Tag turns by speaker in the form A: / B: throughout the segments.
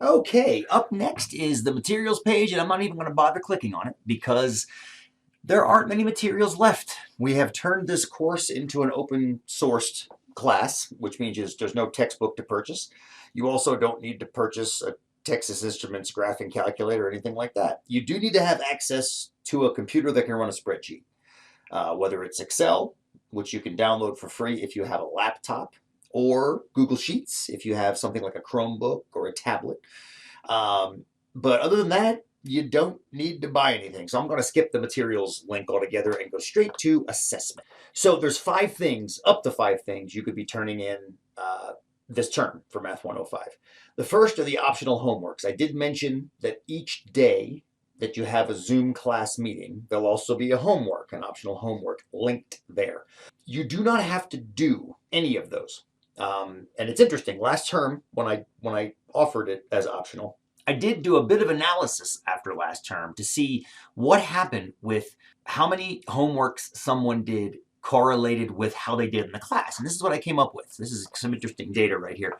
A: Okay, up next is the materials page, and I'm not even going to bother clicking on it because there aren't many materials left. We have turned this course into an open sourced class, which means there's no textbook to purchase. You also don't need to purchase a Texas Instruments graphing calculator or anything like that. You do need to have access to a computer that can run a spreadsheet, whether it's Excel, which you can download for free if you have a laptop, or Google Sheets if you have something like a Chromebook or a tablet. But other than that, you don't need to buy anything. So I'm going to skip the materials link altogether and go straight to assessment. So there's up to five things you could be turning in this term for Math 105. The first are the optional homeworks. I did mention that each day that you have a Zoom class meeting, there'll also be an optional homework linked there. You do not have to do any of those. And it's interesting. Last term, when I offered it as optional, I did do a bit of analysis after last term to see what happened with how many homeworks someone did correlated with how they did in the class. And this is what I came up with. This is some interesting data right here.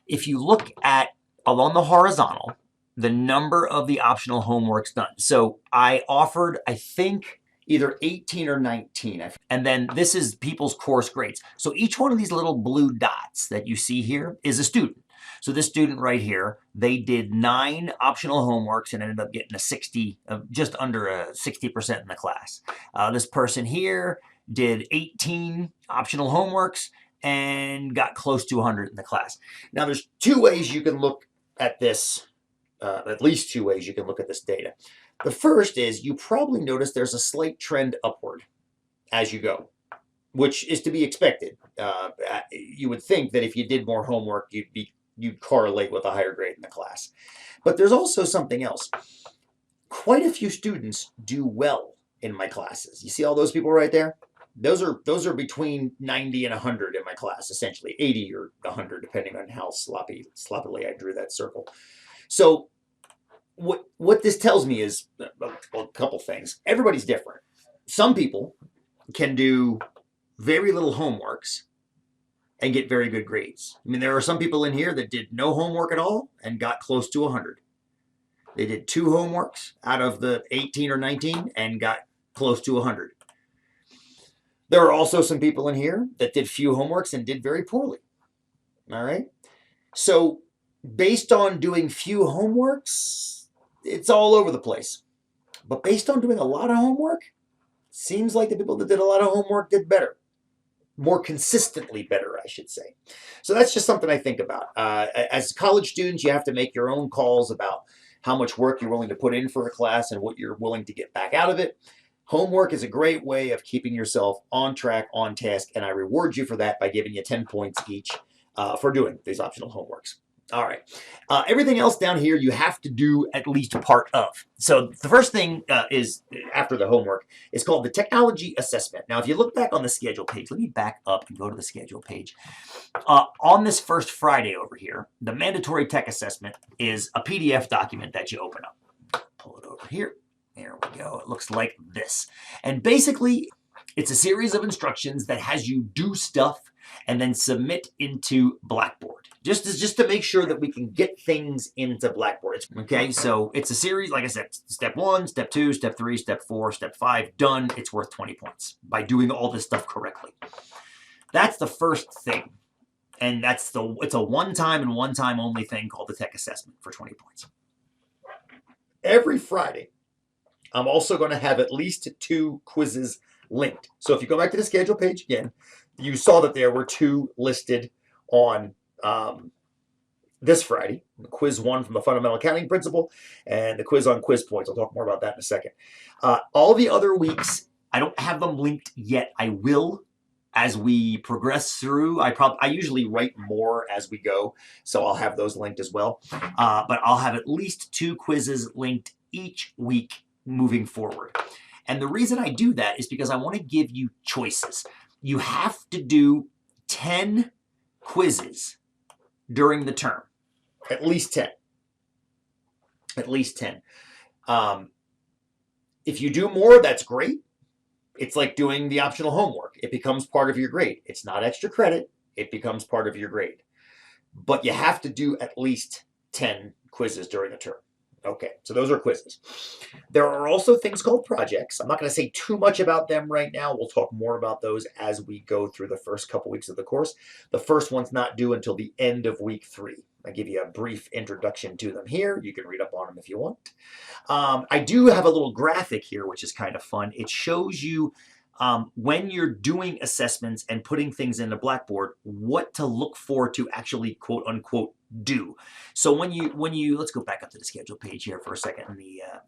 A: If you look at along the horizontal, the number of the optional homeworks done. So I offered, I think, either 18 or 19. And then this is people's course grades. So each one of these little blue dots that you see here is a student. So this student right here, they did 9 optional homeworks and ended up getting a 60, just under a 60% in the class. This person here did 18 optional homeworks and got close to 100 in the class. Now there's two ways you can look at this, at least two ways you can look at this data. The first is you probably notice there's a slight trend upward as you go, which is to be expected. You would think that if you did more homework, you'd correlate with a higher grade in the class. But there's also something else. Quite a few students do well in my classes. You see all those people right there? Those are between 90 and 100 in my class, essentially 80 or 100, depending on how sloppily I drew that circle. So what this tells me is a couple things. Everybody's different. Some people can do very little homeworks and get very good grades. I mean, there are some people in here that did no homework at all and got close to 100. They did 2 homeworks out of the 18 or 19 and got close to 100. There are also some people in here that did few homeworks and did very poorly. All right? So based on doing few homeworks, it's all over the place. But based on doing a lot of homework, seems like the people that did a lot of homework did better. More consistently better, I should say. So that's just something I think about. As college students, you have to make your own calls about how much work you're willing to put in for a class and what you're willing to get back out of it. Homework is a great way of keeping yourself on track, on task, and I reward you for that by giving you 10 points each for doing these optional homeworks. All right. Everything else down here you have to do at least part of. So the first thing is, after the homework, is called the technology assessment. Now, if you look back on the schedule page, let me back up and go to the schedule page. On this first Friday over here, the mandatory tech assessment is a PDF document that you open up. Pull it over here. There we go. It looks like this. And basically, it's a series of instructions that has you do stuff and then submit into Blackboard. Just to make sure that we can get things into Blackboard. Okay, so it's a series, like I said, step 1, step 2, step 3, step 4, step 5, done. It's worth 20 points by doing all this stuff correctly. That's the first thing. And it's a one-time and one-time only thing called the tech assessment for 20 points. Every Friday, I'm also going to have at least 2 quizzes linked. So if you go back to the schedule page again, you saw that there were 2 listed on this Friday. Quiz 1 from the Fundamental Accounting Principle and the quiz on quiz points. I'll talk more about that in a second. All the other weeks, I don't have them linked yet. I will as we progress through. I usually write more as we go, so I'll have those linked as well. But I'll have at least 2 quizzes linked each week moving forward. And the reason I do that is because I want to give you choices. You have to do 10 quizzes during the term. At least 10. At least 10. If you do more, that's great. It's like doing the optional homework. It becomes part of your grade. It's not extra credit. It becomes part of your grade. But you have to do at least 10 quizzes during the term. Okay, so those are quizzes. There are also things called projects. I'm not going to say too much about them right now. We'll talk more about those as we go through the first couple weeks of the course. The first one's not due until the end of week 3. I give you a brief introduction to them here. You can read up on them if you want. I do have a little graphic here, which is kind of fun. It shows you when you're doing assessments and putting things into Blackboard, what to look for to actually quote unquote do. So when you let's go back up to the schedule page here for a second.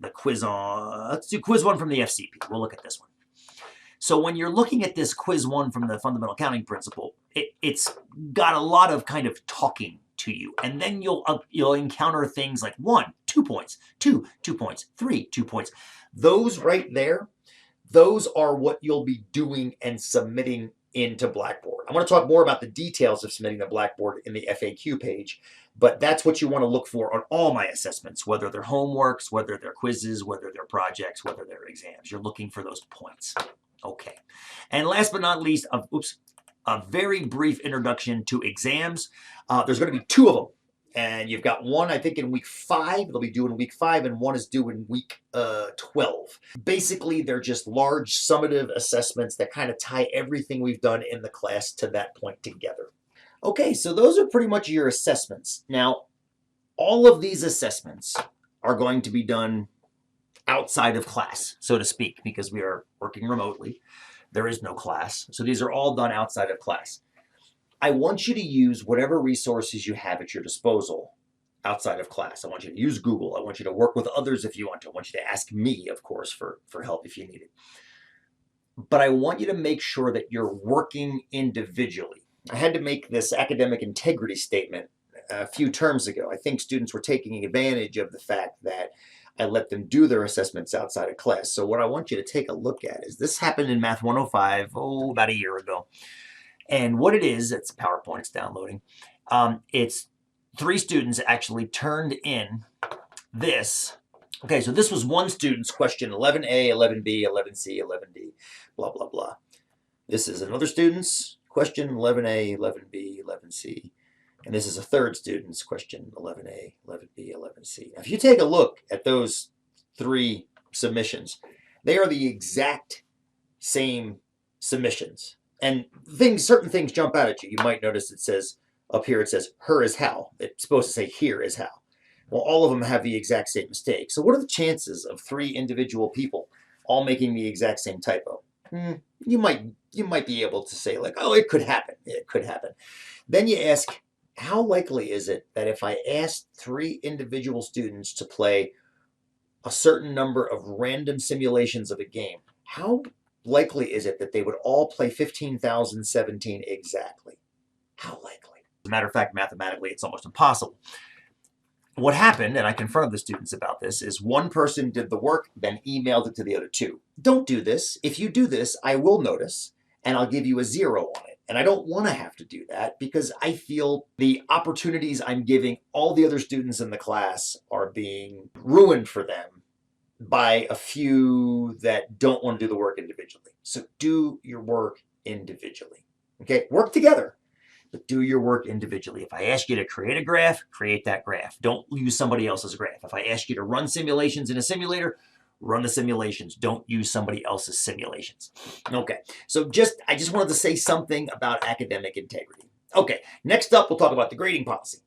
A: The quiz on, let's do quiz 1 from the FCP. We'll look at this one. So when you're looking at this quiz 1 from the fundamental accounting principle, it's got a lot of kind of talking to you, and then you'll encounter things like 1, 2 points, 2 points, 3, 2 points. Those right there, those are what you'll be doing and submitting into Blackboard. I'm going to talk more about the details of submitting the Blackboard in the FAQ page, but that's what you want to look for on all my assessments, whether they're homeworks, whether they're quizzes, whether they're projects, whether they're exams. You're looking for those points. Okay. And last but not least, a very brief introduction to exams. There's going to be 2 of them. And you've got one, I think, in week 5. They'll be due in week 5, and one is due in week 12. Basically, they're just large summative assessments that kind of tie everything we've done in the class to that point together. Okay, so those are pretty much your assessments. Now, all of these assessments are going to be done outside of class, so to speak, because we are working remotely. There is no class, so these are all done outside of class. I want you to use whatever resources you have at your disposal outside of class. I want you to use Google. I want you to work with others if you want to. I want you to ask me, of course, for help if you need it. But I want you to make sure that you're working individually. I had to make this academic integrity statement a few terms ago. I think students were taking advantage of the fact that I let them do their assessments outside of class. So what I want you to take a look at is this happened in Math 105, about a year ago. And what it is, it's PowerPoint, it's downloading. It's 3 students actually turned in this. Okay, so this was one student's question 11A, 11B, 11C, 11D, blah, blah, blah. This is another student's question 11A, 11B, 11C. And this is a third student's question 11A, 11B, 11C. Now, if you take a look at those 3 submissions, they are the exact same submissions. And certain things jump out at you. You might notice it says, up here it says, her is how. It's supposed to say here is how. Well, all of them have the exact same mistake. So what are the chances of 3 individual people all making the exact same typo? You might be able to say like, oh, it could happen. It could happen. Then you ask, how likely is it that if I asked 3 individual students to play a certain number of random simulations of a game, how likely is it that they would all play 15,017 exactly? How likely? As a matter of fact, mathematically, it's almost impossible. What happened, and I confronted the students about this, is one person did the work, then emailed it to the other 2. Don't do this. If you do this, I will notice, and I'll give you a 0 on it. And I don't want to have to do that because I feel the opportunities I'm giving all the other students in the class are being ruined for them by a few that don't want to do the work individually. So do your work individually. Okay, work together, but do your work individually. If I ask you to create a graph, create that graph. Don't use somebody else's graph. If I ask you to run simulations in a simulator, run the simulations. Don't use somebody else's simulations. Okay, so I just wanted to say something about academic integrity. Okay, next up we'll talk about the grading policy.